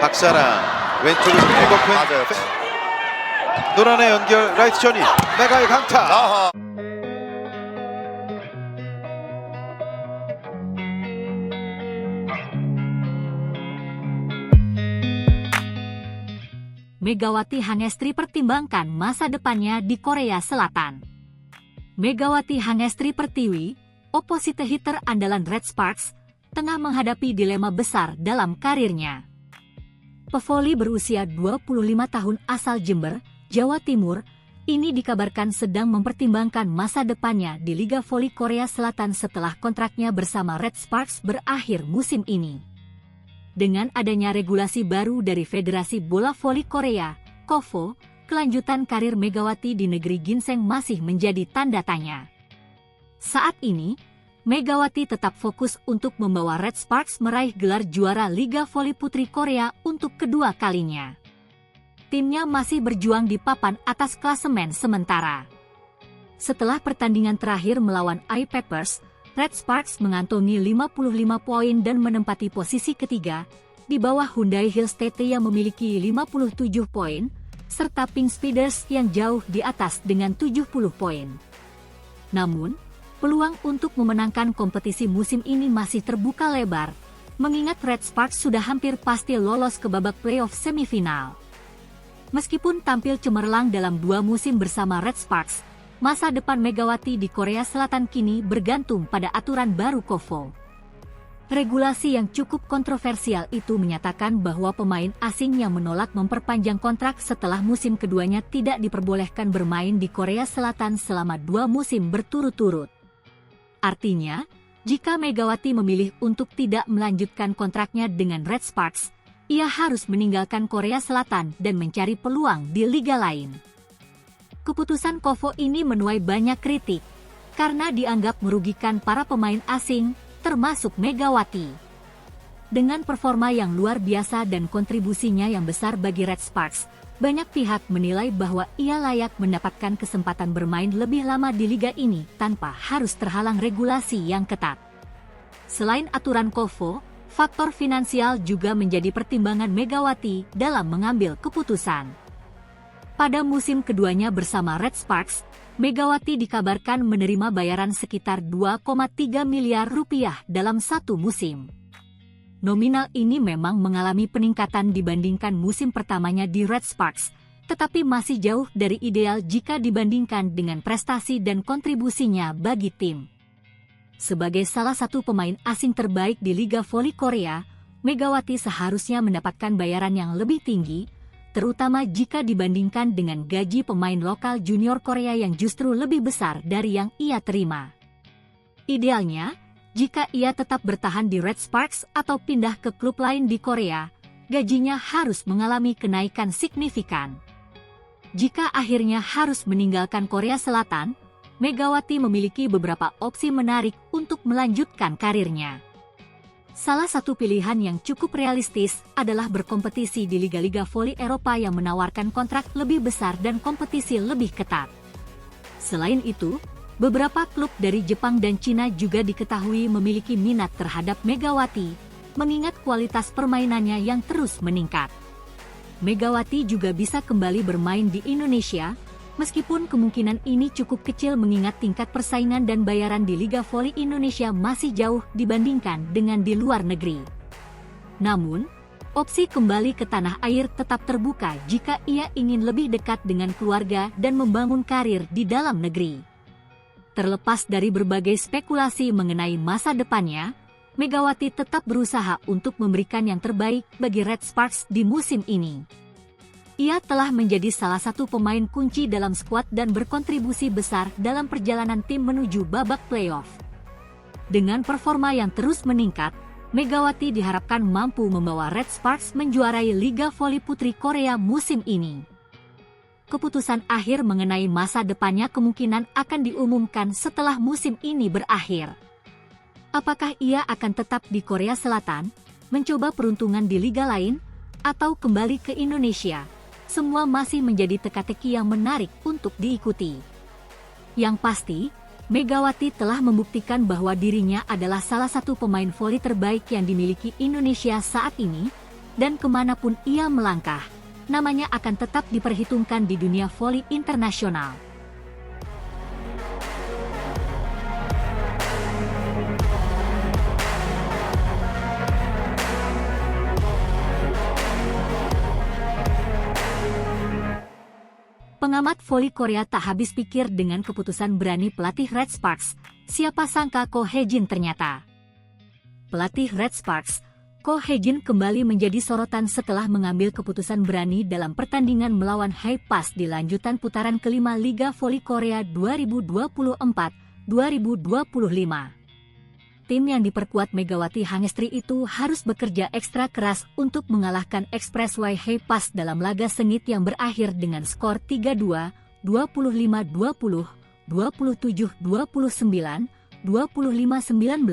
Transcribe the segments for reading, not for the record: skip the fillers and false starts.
박사랑 왼쪽에서 백오픈 맞아요. 노란의 연결 라이트 전이 메가의 강타. 아하. Megawati Hangestri pertimbangkan masa depannya di Korea Selatan. Megawati Hangestri Pertiwi, opposite hitter andalan Red Sparks, tengah menghadapi dilema besar dalam karirnya. Pevoli berusia 25 tahun asal Jember, Jawa Timur, ini dikabarkan sedang mempertimbangkan masa depannya di Liga Voli Korea Selatan setelah kontraknya bersama Red Sparks berakhir musim ini. Dengan adanya regulasi baru dari Federasi Bola Voli Korea, KOVO, kelanjutan karir Megawati di negeri ginseng masih menjadi tanda tanya. Saat ini, Megawati tetap fokus untuk membawa Red Sparks meraih gelar juara Liga Voli Putri Korea untuk kedua kalinya. Timnya masih berjuang di papan atas klasemen sementara. Setelah pertandingan terakhir melawan iPappers, Red Sparks mengantongi 55 poin dan menempati posisi ketiga, di bawah Hyundai Hills TT yang memiliki 57 poin, serta Pink Speeders yang jauh di atas dengan 70 poin. Namun, peluang untuk memenangkan kompetisi musim ini masih terbuka lebar, mengingat Red Sparks sudah hampir pasti lolos ke babak playoff semifinal. Meskipun tampil cemerlang dalam 2 musim bersama Red Sparks, masa depan Megawati di Korea Selatan kini bergantung pada aturan baru KOVO. Regulasi yang cukup kontroversial itu menyatakan bahwa pemain asing yang menolak memperpanjang kontrak setelah musim keduanya tidak diperbolehkan bermain di Korea Selatan selama 2 musim berturut-turut. Artinya, jika Megawati memilih untuk tidak melanjutkan kontraknya dengan Red Sparks, ia harus meninggalkan Korea Selatan dan mencari peluang di liga lain. Keputusan KOVO ini menuai banyak kritik, karena dianggap merugikan para pemain asing, termasuk Megawati. Dengan performa yang luar biasa dan kontribusinya yang besar bagi Red Sparks, banyak pihak menilai bahwa ia layak mendapatkan kesempatan bermain lebih lama di liga ini tanpa harus terhalang regulasi yang ketat. Selain aturan KOVO, faktor finansial juga menjadi pertimbangan Megawati dalam mengambil keputusan. Pada musim keduanya bersama Red Sparks, Megawati dikabarkan menerima bayaran sekitar 2,3 miliar rupiah dalam 1 musim. Nominal ini memang mengalami peningkatan dibandingkan musim pertamanya di Red Sparks, tetapi masih jauh dari ideal jika dibandingkan dengan prestasi dan kontribusinya bagi tim. Sebagai salah satu pemain asing terbaik di Liga Voli Korea, Megawati seharusnya mendapatkan bayaran yang lebih tinggi, terutama jika dibandingkan dengan gaji pemain lokal junior Korea yang justru lebih besar dari yang ia terima. Idealnya, jika ia tetap bertahan di Red Sparks atau pindah ke klub lain di Korea, gajinya harus mengalami kenaikan signifikan. Jika akhirnya harus meninggalkan Korea Selatan, Megawati memiliki beberapa opsi menarik untuk melanjutkan karirnya. Salah satu pilihan yang cukup realistis adalah berkompetisi di liga-liga voli Eropa yang menawarkan kontrak lebih besar dan kompetisi lebih ketat. Selain itu, beberapa klub dari Jepang dan Cina juga diketahui memiliki minat terhadap Megawati, mengingat kualitas permainannya yang terus meningkat. Megawati juga bisa kembali bermain di Indonesia, meskipun kemungkinan ini cukup kecil mengingat tingkat persaingan dan bayaran di Liga Voli Indonesia masih jauh dibandingkan dengan di luar negeri. Namun, opsi kembali ke tanah air tetap terbuka jika ia ingin lebih dekat dengan keluarga dan membangun karir di dalam negeri. Terlepas dari berbagai spekulasi mengenai masa depannya, Megawati tetap berusaha untuk memberikan yang terbaik bagi Red Sparks di musim ini. Ia telah menjadi salah satu pemain kunci dalam skuad dan berkontribusi besar dalam perjalanan tim menuju babak playoff. Dengan performa yang terus meningkat, Megawati diharapkan mampu membawa Red Sparks menjuarai Liga Voli Putri Korea musim ini. Keputusan akhir mengenai masa depannya kemungkinan akan diumumkan setelah musim ini berakhir. Apakah ia akan tetap di Korea Selatan, mencoba peruntungan di liga lain, atau kembali ke Indonesia? Semua masih menjadi teka-teki yang menarik untuk diikuti. Yang pasti, Megawati telah membuktikan bahwa dirinya adalah salah satu pemain voli terbaik yang dimiliki Indonesia saat ini, dan kemanapun ia melangkah, namanya akan tetap diperhitungkan di dunia voli internasional. Pengamat voli Korea tak habis pikir dengan keputusan berani pelatih Red Sparks. Siapa sangka Ko Hae-jin ternyata. Pelatih Red Sparks, Ko Hae-jin kembali menjadi sorotan setelah mengambil keputusan berani dalam pertandingan melawan Haepas di lanjutan putaran kelima Liga Voli Korea 2024-2025. Tim yang diperkuat Megawati Hangestri itu harus bekerja ekstra keras untuk mengalahkan Expressway Haepas dalam laga sengit yang berakhir dengan skor 3-2, 25-20, 27-29, 25-19,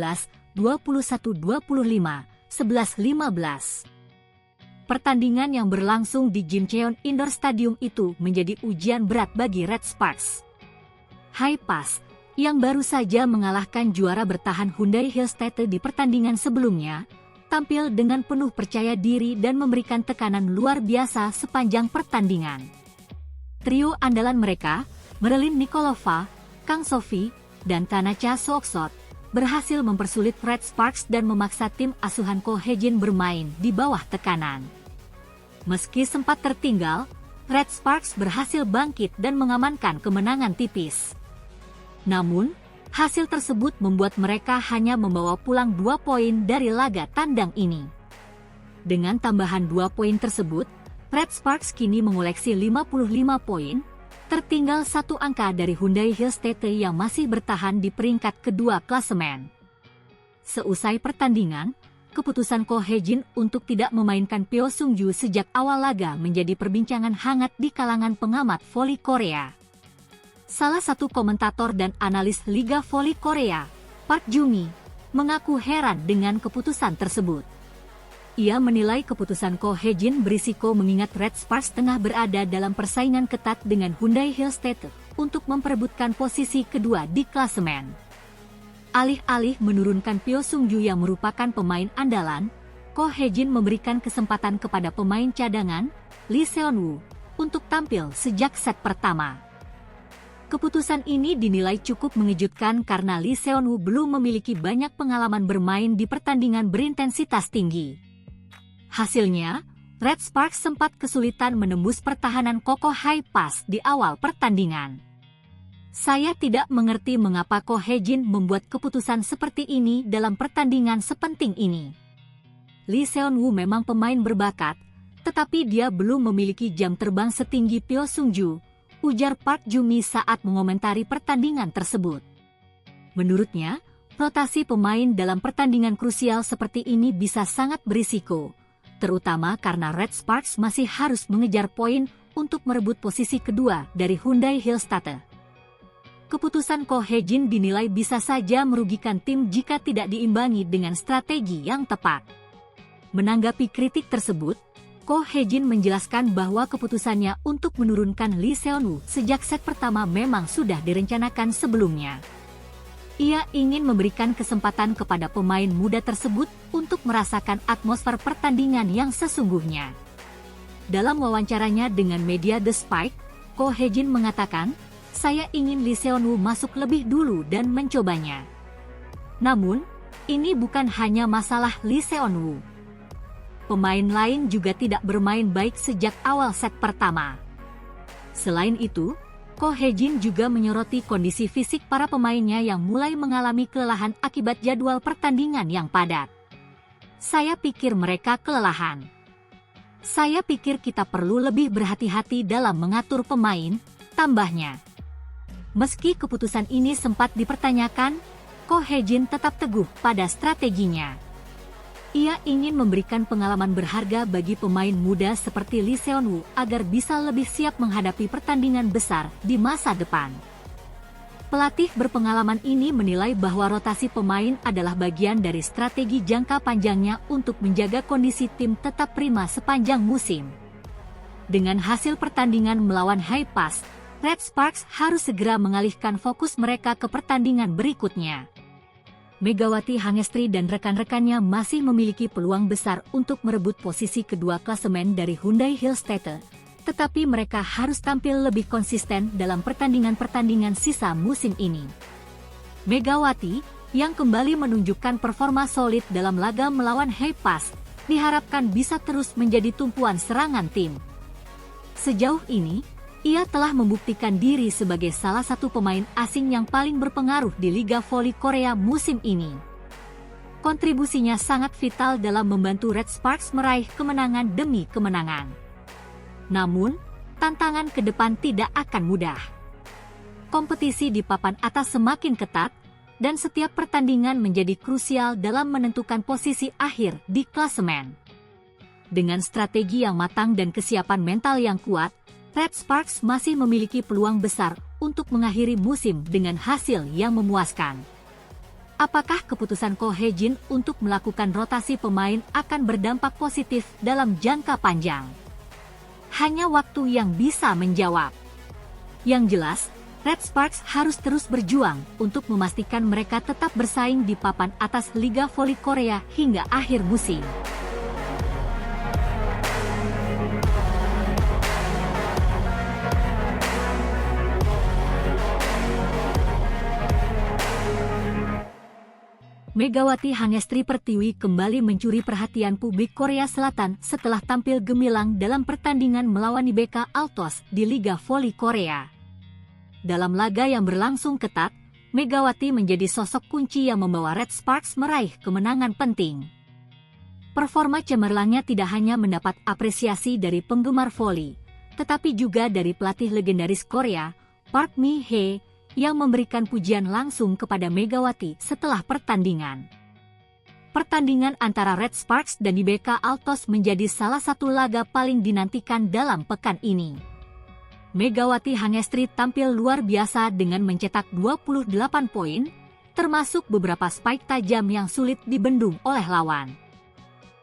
21-25, 11-15. Pertandingan yang berlangsung di Jimcheon Indoor Stadium itu menjadi ujian berat bagi Red Sparks. Haepas, yang baru saja mengalahkan juara bertahan Hyundai Hillstatt di pertandingan sebelumnya, tampil dengan penuh percaya diri dan memberikan tekanan luar biasa sepanjang pertandingan. Trio andalan mereka, Marilyn Nikolova, Kang Sophie, dan Tanacha Sooksot, berhasil mempersulit Red Sparks dan memaksa tim asuhan Ko Hae-jin bermain di bawah tekanan. Meski sempat tertinggal, Red Sparks berhasil bangkit dan mengamankan kemenangan tipis. Namun, hasil tersebut membuat mereka hanya membawa pulang 2 poin dari laga tandang ini. Dengan tambahan 2 poin tersebut, Red Sparks kini mengoleksi 55 poin, tertinggal 1 angka dari Hyundai Hillstatt yang masih bertahan di peringkat kedua klasemen. Seusai pertandingan, keputusan Ko Hae-jin untuk tidak memainkan Pyo Sung-ju sejak awal laga menjadi perbincangan hangat di kalangan pengamat voli Korea. Salah satu komentator dan analis Liga Voli Korea, Park Jung-mi, mengaku heran dengan keputusan tersebut. Ia menilai keputusan Ko Hae-jin berisiko mengingat Red Sparks tengah berada dalam persaingan ketat dengan Hyundai Hillstatt untuk memperebutkan posisi kedua di klasemen. Alih-alih menurunkan Pyo Sung-ju yang merupakan pemain andalan, Ko Hae-jin memberikan kesempatan kepada pemain cadangan, Lee Seon-woo, untuk tampil sejak set pertama. Keputusan ini dinilai cukup mengejutkan karena Lee Seon-woo belum memiliki banyak pengalaman bermain di pertandingan berintensitas tinggi. Hasilnya, Red Sparks sempat kesulitan menembus pertahanan kokoh Haepas di awal pertandingan. Saya tidak mengerti mengapa Ko Hae-jin membuat keputusan seperti ini dalam pertandingan sepenting ini. Lee Seon-woo memang pemain berbakat, tetapi dia belum memiliki jam terbang setinggi Pyo Sung-ju, ujar Park Jung-mi saat mengomentari pertandingan tersebut. Menurutnya, rotasi pemain dalam pertandingan krusial seperti ini bisa sangat berisiko, terutama karena Red Sparks masih harus mengejar poin untuk merebut posisi kedua dari Hyundai Hillstatt. Keputusan Ko Hae-jin dinilai bisa saja merugikan tim jika tidak diimbangi dengan strategi yang tepat. Menanggapi kritik tersebut, Ko Hae-jin menjelaskan bahwa keputusannya untuk menurunkan Lee Seon-woo sejak set pertama memang sudah direncanakan sebelumnya. Ia ingin memberikan kesempatan kepada pemain muda tersebut untuk merasakan atmosfer pertandingan yang sesungguhnya. Dalam wawancaranya dengan media The Spike, Ko Hae-jin mengatakan, "Saya ingin Lee Seon-woo masuk lebih dulu dan mencobanya. Namun, ini bukan hanya masalah Lee Seon-woo. Pemain lain juga tidak bermain baik sejak awal set pertama." Selain itu, Ko Hae-jin juga menyoroti kondisi fisik para pemainnya yang mulai mengalami kelelahan akibat jadwal pertandingan yang padat. "Saya pikir mereka kelelahan. Saya pikir kita perlu lebih berhati-hati dalam mengatur pemain," tambahnya. Meski keputusan ini sempat dipertanyakan, Ko Hae-jin tetap teguh pada strateginya. Ia ingin memberikan pengalaman berharga bagi pemain muda seperti Lee Seon-woo agar bisa lebih siap menghadapi pertandingan besar di masa depan. Pelatih berpengalaman ini menilai bahwa rotasi pemain adalah bagian dari strategi jangka panjangnya untuk menjaga kondisi tim tetap prima sepanjang musim. Dengan hasil pertandingan melawan Haepas, Red Sparks harus segera mengalihkan fokus mereka ke pertandingan berikutnya. Megawati Hangestri dan rekan-rekannya masih memiliki peluang besar untuk merebut posisi kedua klasemen dari Hyundai Hillstatter, tetapi mereka harus tampil lebih konsisten dalam pertandingan-pertandingan sisa musim ini. Megawati, yang kembali menunjukkan performa solid dalam laga melawan Heipas, diharapkan bisa terus menjadi tumpuan serangan tim. Sejauh ini, ia telah membuktikan diri sebagai salah satu pemain asing yang paling berpengaruh di Liga Voli Korea musim ini. Kontribusinya sangat vital dalam membantu Red Sparks meraih kemenangan demi kemenangan. Namun, tantangan ke depan tidak akan mudah. Kompetisi di papan atas semakin ketat, dan setiap pertandingan menjadi krusial dalam menentukan posisi akhir di klasemen. Dengan strategi yang matang dan kesiapan mental yang kuat, Red Sparks masih memiliki peluang besar untuk mengakhiri musim dengan hasil yang memuaskan. Apakah keputusan Ko Hae-jin untuk melakukan rotasi pemain akan berdampak positif dalam jangka panjang? Hanya waktu yang bisa menjawab. Yang jelas, Red Sparks harus terus berjuang untuk memastikan mereka tetap bersaing di papan atas Liga Voli Korea hingga akhir musim. Megawati Hangestri Pertiwi kembali mencuri perhatian publik Korea Selatan setelah tampil gemilang dalam pertandingan melawan IBK Altos di Liga Voli Korea. Dalam laga yang berlangsung ketat, Megawati menjadi sosok kunci yang membawa Red Sparks meraih kemenangan penting. Performa cemerlangnya tidak hanya mendapat apresiasi dari penggemar voli, tetapi juga dari pelatih legendaris Korea, Park Mi-hee, yang memberikan pujian langsung kepada Megawati setelah pertandingan. Pertandingan antara Red Sparks dan IBK Altos menjadi salah satu laga paling dinantikan dalam pekan ini. Megawati Hangestri tampil luar biasa dengan mencetak 28 poin, termasuk beberapa spike tajam yang sulit dibendung oleh lawan.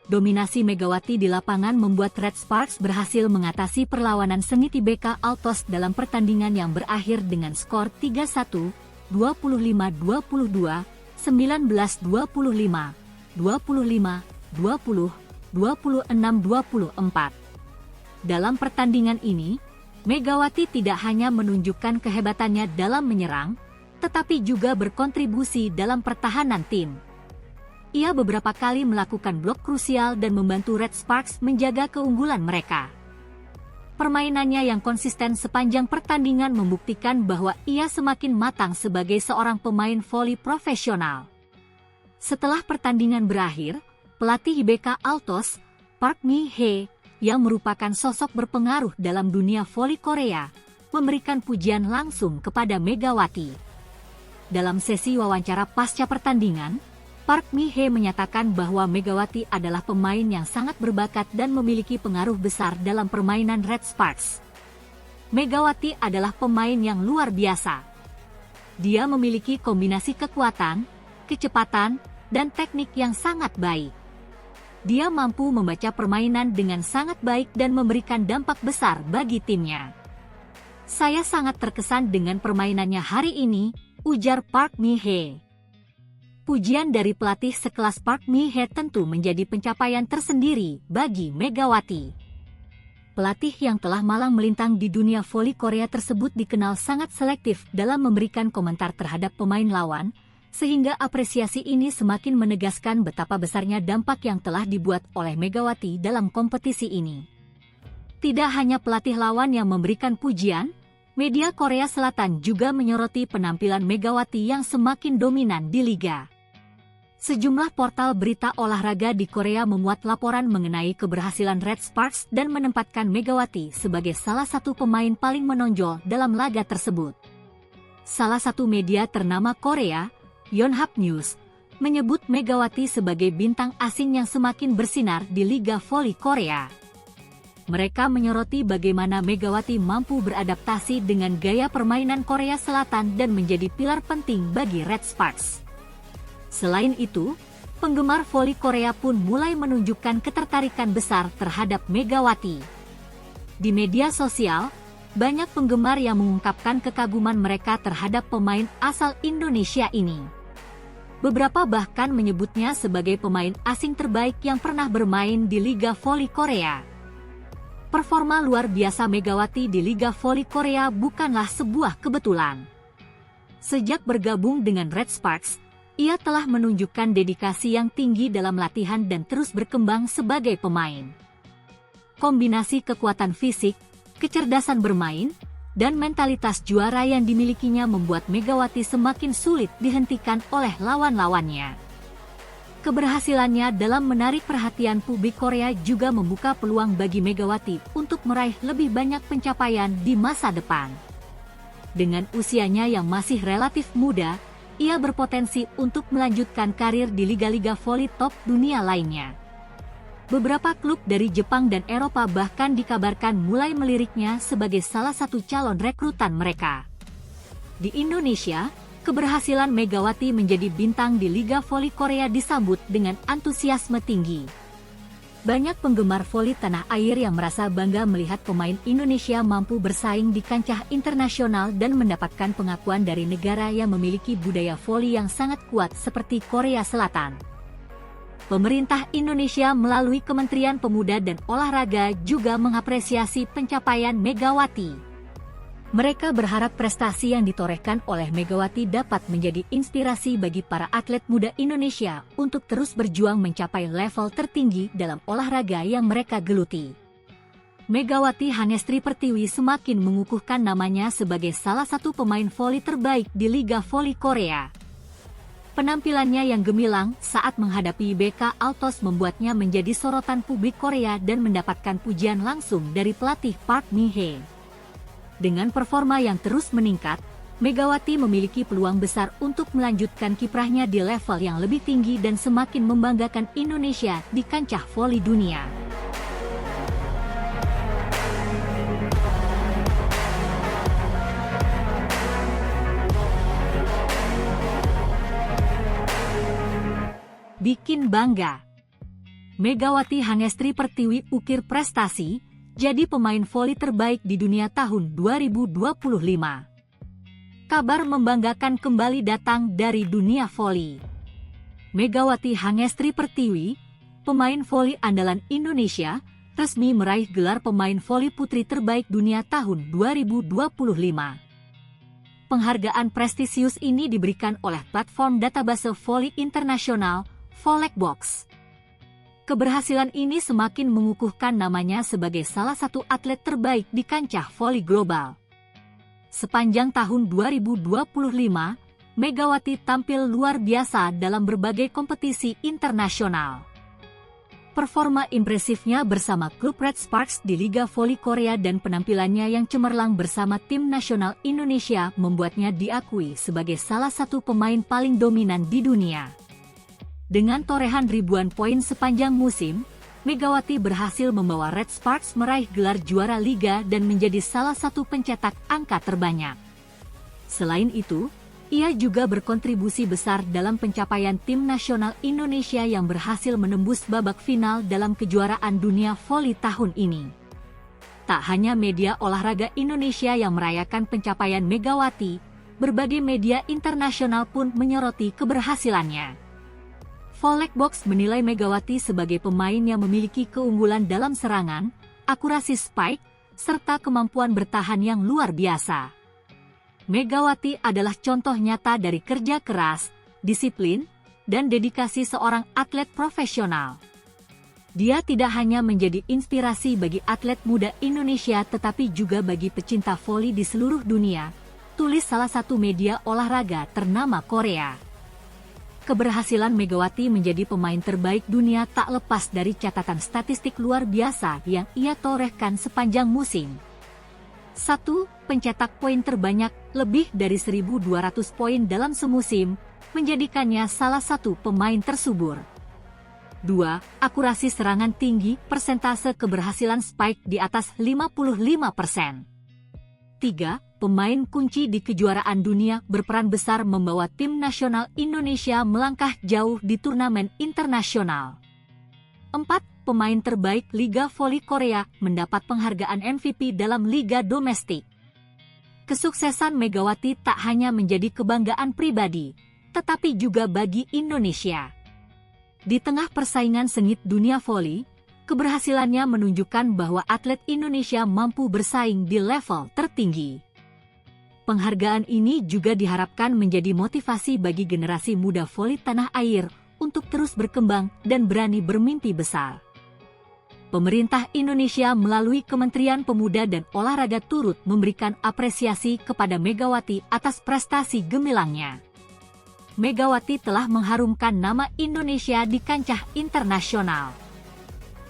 Dominasi Megawati di lapangan membuat Red Sparks berhasil mengatasi perlawanan sengit IBK Altos dalam pertandingan yang berakhir dengan skor 3-1, 25-22, 19-25, 25, 20, 26-24. Dalam pertandingan ini, Megawati tidak hanya menunjukkan kehebatannya dalam menyerang, tetapi juga berkontribusi dalam pertahanan tim. Ia beberapa kali melakukan blok krusial dan membantu Red Sparks menjaga keunggulan mereka. Permainannya yang konsisten sepanjang pertandingan membuktikan bahwa ia semakin matang sebagai seorang pemain voli profesional. Setelah pertandingan berakhir, pelatih IBK Altos, Park Mi-hee, yang merupakan sosok berpengaruh dalam dunia voli Korea, memberikan pujian langsung kepada Megawati. Dalam sesi wawancara pasca pertandingan, Park Mi-hee menyatakan bahwa Megawati adalah pemain yang sangat berbakat dan memiliki pengaruh besar dalam permainan Red Sparks. Megawati adalah pemain yang luar biasa. Dia memiliki kombinasi kekuatan, kecepatan, dan teknik yang sangat baik. Dia mampu membaca permainan dengan sangat baik dan memberikan dampak besar bagi timnya. Saya sangat terkesan dengan permainannya hari ini, ujar Park Mi-hee. Pujian dari pelatih sekelas Park Mi-hee tentu menjadi pencapaian tersendiri bagi Megawati. Pelatih yang telah malang melintang di dunia voli Korea tersebut dikenal sangat selektif dalam memberikan komentar terhadap pemain lawan, sehingga apresiasi ini semakin menegaskan betapa besarnya dampak yang telah dibuat oleh Megawati dalam kompetisi ini. Tidak hanya pelatih lawan yang memberikan pujian, media Korea Selatan juga menyoroti penampilan Megawati yang semakin dominan di liga. Sejumlah portal berita olahraga di Korea memuat laporan mengenai keberhasilan Red Sparks dan menempatkan Megawati sebagai salah satu pemain paling menonjol dalam laga tersebut. Salah satu media ternama Korea, Yonhap News, menyebut Megawati sebagai bintang asing yang semakin bersinar di Liga Voli Korea. Mereka menyoroti bagaimana Megawati mampu beradaptasi dengan gaya permainan Korea Selatan dan menjadi pilar penting bagi Red Sparks. Selain itu, penggemar voli Korea pun mulai menunjukkan ketertarikan besar terhadap Megawati. Di media sosial, banyak penggemar yang mengungkapkan kekaguman mereka terhadap pemain asal Indonesia ini. Beberapa bahkan menyebutnya sebagai pemain asing terbaik yang pernah bermain di Liga Voli Korea. Performa luar biasa Megawati di Liga Voli Korea bukanlah sebuah kebetulan. Sejak bergabung dengan Red Sparks, ia telah menunjukkan dedikasi yang tinggi dalam latihan dan terus berkembang sebagai pemain. Kombinasi kekuatan fisik, kecerdasan bermain, dan mentalitas juara yang dimilikinya membuat Megawati semakin sulit dihentikan oleh lawan-lawannya. Keberhasilannya dalam menarik perhatian publik Korea juga membuka peluang bagi Megawati untuk meraih lebih banyak pencapaian di masa depan. Dengan usianya yang masih relatif muda, ia berpotensi untuk melanjutkan karir di liga-liga voli top dunia lainnya. Beberapa klub dari Jepang dan Eropa bahkan dikabarkan mulai meliriknya sebagai salah satu calon rekrutan mereka. Di Indonesia, keberhasilan Megawati menjadi bintang di Liga Voli Korea disambut dengan antusiasme tinggi. Banyak penggemar voli tanah air yang merasa bangga melihat pemain Indonesia mampu bersaing di kancah internasional dan mendapatkan pengakuan dari negara yang memiliki budaya voli yang sangat kuat seperti Korea Selatan. Pemerintah Indonesia melalui Kementerian Pemuda dan Olahraga juga mengapresiasi pencapaian Megawati. Mereka berharap prestasi yang ditorehkan oleh Megawati dapat menjadi inspirasi bagi para atlet muda Indonesia untuk terus berjuang mencapai level tertinggi dalam olahraga yang mereka geluti. Megawati Hangestri Pertiwi semakin mengukuhkan namanya sebagai salah satu pemain voli terbaik di Liga Voli Korea. Penampilannya yang gemilang saat menghadapi BK Altos membuatnya menjadi sorotan publik Korea dan mendapatkan pujian langsung dari pelatih Park Mi-hye. Dengan performa yang terus meningkat, Megawati memiliki peluang besar untuk melanjutkan kiprahnya di level yang lebih tinggi dan semakin membanggakan Indonesia di kancah voli dunia. Bikin bangga. Megawati Hangestri Pertiwi ukir prestasi, jadi pemain voli terbaik di dunia tahun 2025. Kabar membanggakan kembali datang dari dunia voli. Megawati Hangestri Pertiwi, pemain voli andalan Indonesia, resmi meraih gelar pemain voli putri terbaik dunia tahun 2025. Penghargaan prestisius ini diberikan oleh platform database voli internasional, Volleyball. Keberhasilan ini semakin mengukuhkan namanya sebagai salah satu atlet terbaik di kancah voli global. Sepanjang tahun 2025, Megawati tampil luar biasa dalam berbagai kompetisi internasional. Performa impresifnya bersama klub Red Sparks di Liga Voli Korea dan penampilannya yang cemerlang bersama tim nasional Indonesia membuatnya diakui sebagai salah satu pemain paling dominan di dunia. Dengan torehan ribuan poin sepanjang musim, Megawati berhasil membawa Red Sparks meraih gelar juara liga dan menjadi salah satu pencetak angka terbanyak. Selain itu, ia juga berkontribusi besar dalam pencapaian tim nasional Indonesia yang berhasil menembus babak final dalam kejuaraan dunia voli tahun ini. Tak hanya media olahraga Indonesia yang merayakan pencapaian Megawati, berbagai media internasional pun menyoroti keberhasilannya. Volleyball menilai Megawati sebagai pemain yang memiliki keunggulan dalam serangan, akurasi spike, serta kemampuan bertahan yang luar biasa. Megawati adalah contoh nyata dari kerja keras, disiplin, dan dedikasi seorang atlet profesional. Dia tidak hanya menjadi inspirasi bagi atlet muda Indonesia tetapi juga bagi pecinta voli di seluruh dunia, tulis salah satu media olahraga ternama Korea. Keberhasilan Megawati menjadi pemain terbaik dunia tak lepas dari catatan statistik luar biasa yang ia torehkan sepanjang musim. 1. Pencetak poin terbanyak, lebih dari 1.200 poin dalam semusim, menjadikannya salah satu pemain tersubur. 2. Akurasi serangan tinggi, persentase keberhasilan spike di atas 55%. 3. Pemain kunci di kejuaraan dunia berperan besar membawa tim nasional Indonesia melangkah jauh di turnamen internasional. 4. Pemain terbaik Liga Voli Korea mendapat penghargaan MVP dalam liga domestik. Kesuksesan Megawati tak hanya menjadi kebanggaan pribadi, tetapi juga bagi Indonesia. Di tengah persaingan sengit dunia voli, keberhasilannya menunjukkan bahwa atlet Indonesia mampu bersaing di level tertinggi. Penghargaan ini juga diharapkan menjadi motivasi bagi generasi muda voli tanah air untuk terus berkembang dan berani bermimpi besar. Pemerintah Indonesia melalui Kementerian Pemuda dan Olahraga turut memberikan apresiasi kepada Megawati atas prestasi gemilangnya. Megawati telah mengharumkan nama Indonesia di kancah internasional.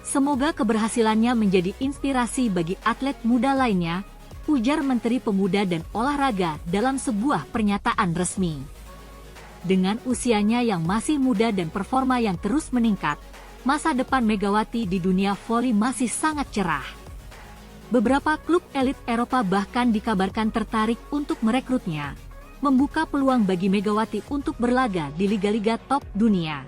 Semoga keberhasilannya menjadi inspirasi bagi atlet muda lainnya, ujar Menteri Pemuda dan Olahraga dalam sebuah pernyataan resmi. Dengan usianya yang masih muda dan performa yang terus meningkat, masa depan Megawati di dunia voli masih sangat cerah. Beberapa klub elit Eropa bahkan dikabarkan tertarik untuk merekrutnya, membuka peluang bagi Megawati untuk berlaga di liga-liga top dunia.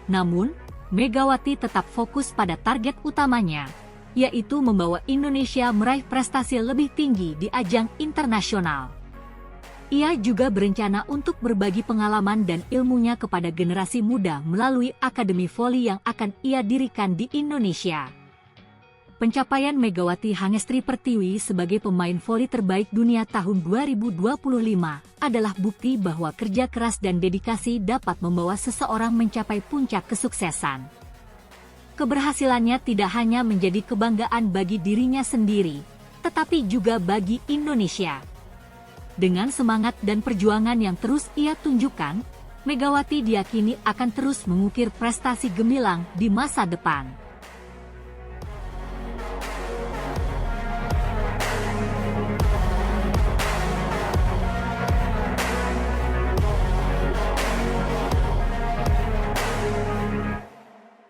Namun, Megawati tetap fokus pada target utamanya, yaitu membawa Indonesia meraih prestasi lebih tinggi di ajang internasional. Ia juga berencana untuk berbagi pengalaman dan ilmunya kepada generasi muda melalui Akademi Voli yang akan ia dirikan di Indonesia. Pencapaian Megawati Hangestri Pertiwi sebagai pemain voli terbaik dunia tahun 2025 adalah bukti bahwa kerja keras dan dedikasi dapat membawa seseorang mencapai puncak kesuksesan. Keberhasilannya tidak hanya menjadi kebanggaan bagi dirinya sendiri, tetapi juga bagi Indonesia. Dengan semangat dan perjuangan yang terus ia tunjukkan, Megawati diyakini akan terus mengukir prestasi gemilang di masa depan.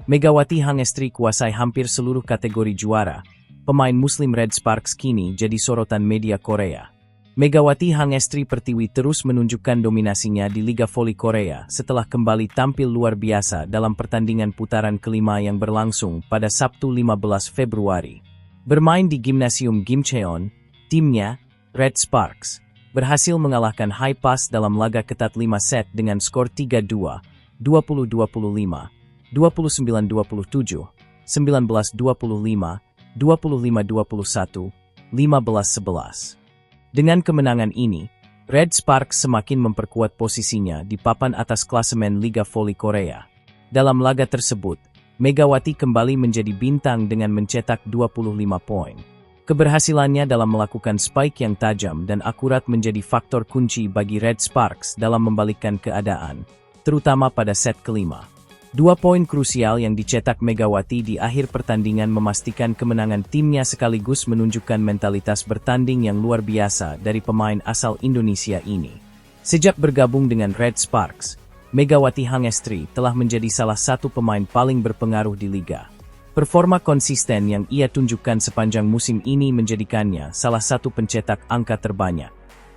Megawati Hangestri kuasai hampir seluruh kategori juara. Pemain Muslim Red Sparks kini jadi sorotan media Korea. Megawati Hangestri Pertiwi terus menunjukkan dominasinya di Liga Voli Korea setelah kembali tampil luar biasa dalam pertandingan putaran kelima yang berlangsung pada Sabtu 15 Februari. Bermain di Gimnasium Gimcheon, timnya, Red Sparks, berhasil mengalahkan High Pass dalam laga ketat 5 set dengan skor 3-2, 20-25, 29-27, 19-25, 25-21, 15-11. Dengan kemenangan ini, Red Sparks semakin memperkuat posisinya di papan atas klasemen Liga Voli Korea. Dalam laga tersebut, Megawati kembali menjadi bintang dengan mencetak 25 poin. Keberhasilannya dalam melakukan spike yang tajam dan akurat menjadi faktor kunci bagi Red Sparks dalam membalikkan keadaan, terutama pada set kelima. 2 poin krusial yang dicetak Megawati di akhir pertandingan memastikan kemenangan timnya sekaligus menunjukkan mentalitas bertanding yang luar biasa dari pemain asal Indonesia ini. Sejak bergabung dengan Red Sparks, Megawati Hangestri telah menjadi salah satu pemain paling berpengaruh di liga. Performa konsisten yang ia tunjukkan sepanjang musim ini menjadikannya salah satu pencetak angka terbanyak.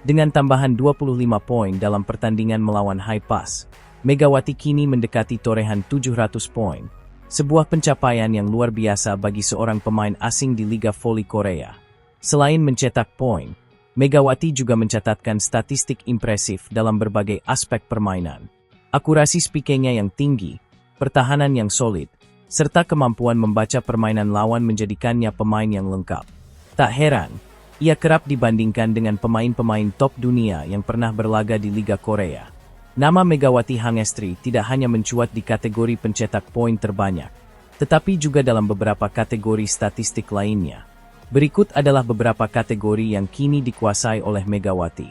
Dengan tambahan 25 poin dalam pertandingan melawan High Pass, Megawati kini mendekati torehan 700 poin, sebuah pencapaian yang luar biasa bagi seorang pemain asing di Liga Voli Korea. Selain mencetak poin, Megawati juga mencatatkan statistik impresif dalam berbagai aspek permainan. Akurasi spikenya yang tinggi, pertahanan yang solid, serta kemampuan membaca permainan lawan menjadikannya pemain yang lengkap. Tak heran, ia kerap dibandingkan dengan pemain-pemain top dunia yang pernah berlaga di Liga Korea. Nama Megawati Hangestri tidak hanya mencuat di kategori pencetak poin terbanyak, tetapi juga dalam beberapa kategori statistik lainnya. Berikut adalah beberapa kategori yang kini dikuasai oleh Megawati.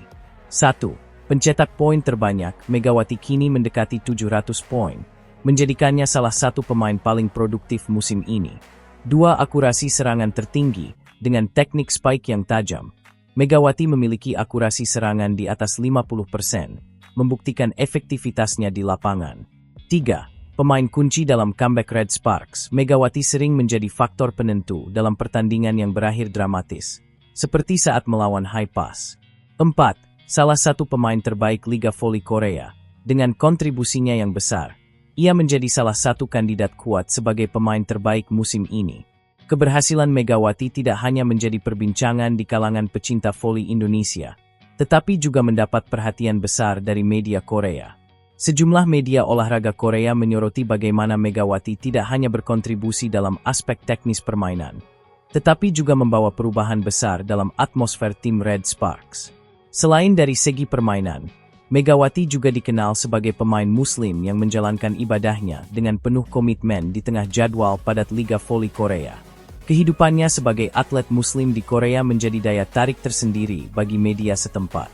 1. Pencetak poin terbanyak, Megawati kini mendekati 700 poin, menjadikannya salah satu pemain paling produktif musim ini. 2. Akurasi serangan tertinggi, dengan teknik spike yang tajam. Megawati memiliki akurasi serangan di atas 50%. Membuktikan efektivitasnya di lapangan. 3. Pemain kunci dalam comeback Red Sparks, Megawati sering menjadi faktor penentu dalam pertandingan yang berakhir dramatis, seperti saat melawan High Pass. 4. Salah satu pemain terbaik Liga Voli Korea, dengan kontribusinya yang besar, ia menjadi salah satu kandidat kuat sebagai pemain terbaik musim ini. Keberhasilan Megawati tidak hanya menjadi perbincangan di kalangan pecinta voli Indonesia, tetapi juga mendapat perhatian besar dari media Korea. Sejumlah media olahraga Korea menyoroti bagaimana Megawati tidak hanya berkontribusi dalam aspek teknis permainan, tetapi juga membawa perubahan besar dalam atmosfer tim Red Sparks. Selain dari segi permainan, Megawati juga dikenal sebagai pemain Muslim yang menjalankan ibadahnya dengan penuh komitmen di tengah jadwal padat Liga Voli Korea. Kehidupannya sebagai atlet Muslim di Korea menjadi daya tarik tersendiri bagi media setempat.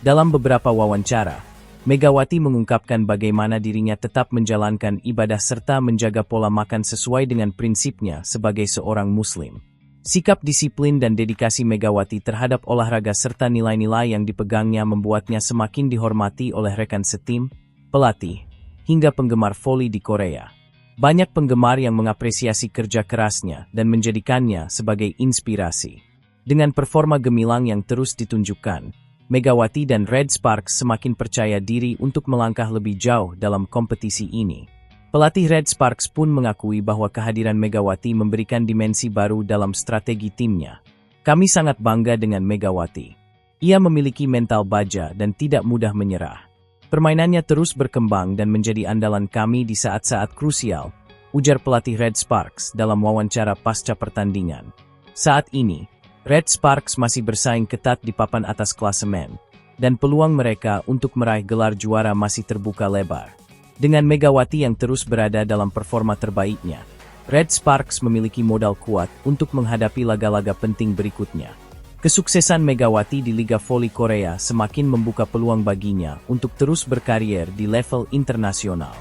Dalam beberapa wawancara, Megawati mengungkapkan bagaimana dirinya tetap menjalankan ibadah serta menjaga pola makan sesuai dengan prinsipnya sebagai seorang Muslim. Sikap disiplin dan dedikasi Megawati terhadap olahraga serta nilai-nilai yang dipegangnya membuatnya semakin dihormati oleh rekan setim, pelatih, hingga penggemar voli di Korea. Banyak penggemar yang mengapresiasi kerja kerasnya dan menjadikannya sebagai inspirasi. Dengan performa gemilang yang terus ditunjukkan, Megawati dan Red Sparks semakin percaya diri untuk melangkah lebih jauh dalam kompetisi ini. Pelatih Red Sparks pun mengakui bahwa kehadiran Megawati memberikan dimensi baru dalam strategi timnya. Kami sangat bangga dengan Megawati. Ia memiliki mental baja dan tidak mudah menyerah. Permainannya terus berkembang dan menjadi andalan kami di saat-saat krusial, ujar pelatih Red Sparks dalam wawancara pasca pertandingan. Saat ini, Red Sparks masih bersaing ketat di papan atas klasemen, dan peluang mereka untuk meraih gelar juara masih terbuka lebar. Dengan Megawati yang terus berada dalam performa terbaiknya, Red Sparks memiliki modal kuat untuk menghadapi laga-laga penting berikutnya. Kesuksesan Megawati di Liga Voli Korea semakin membuka peluang baginya untuk terus berkarier di level internasional.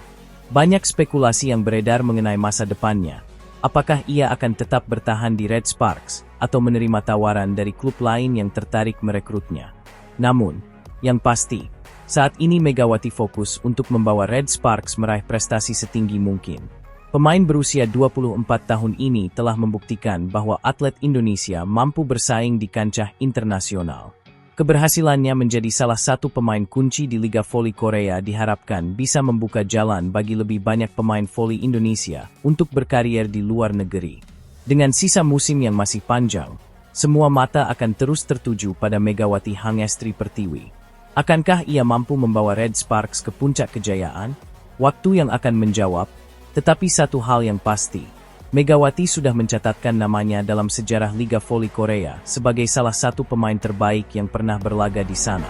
Banyak spekulasi yang beredar mengenai masa depannya. Apakah ia akan tetap bertahan di Red Sparks atau menerima tawaran dari klub lain yang tertarik merekrutnya? Namun, yang pasti, saat ini Megawati fokus untuk membawa Red Sparks meraih prestasi setinggi mungkin. Pemain berusia 24 tahun ini telah membuktikan bahwa atlet Indonesia mampu bersaing di kancah internasional. Keberhasilannya menjadi salah satu pemain kunci di Liga Voli Korea diharapkan bisa membuka jalan bagi lebih banyak pemain voli Indonesia untuk berkarier di luar negeri. Dengan sisa musim yang masih panjang, semua mata akan terus tertuju pada Megawati Hangestri Pertiwi. Akankah ia mampu membawa Red Sparks ke puncak kejayaan? Waktu yang akan menjawab, tetapi satu hal yang pasti, Megawati sudah mencatatkan namanya dalam sejarah Liga Voli Korea sebagai salah satu pemain terbaik yang pernah berlaga di sana.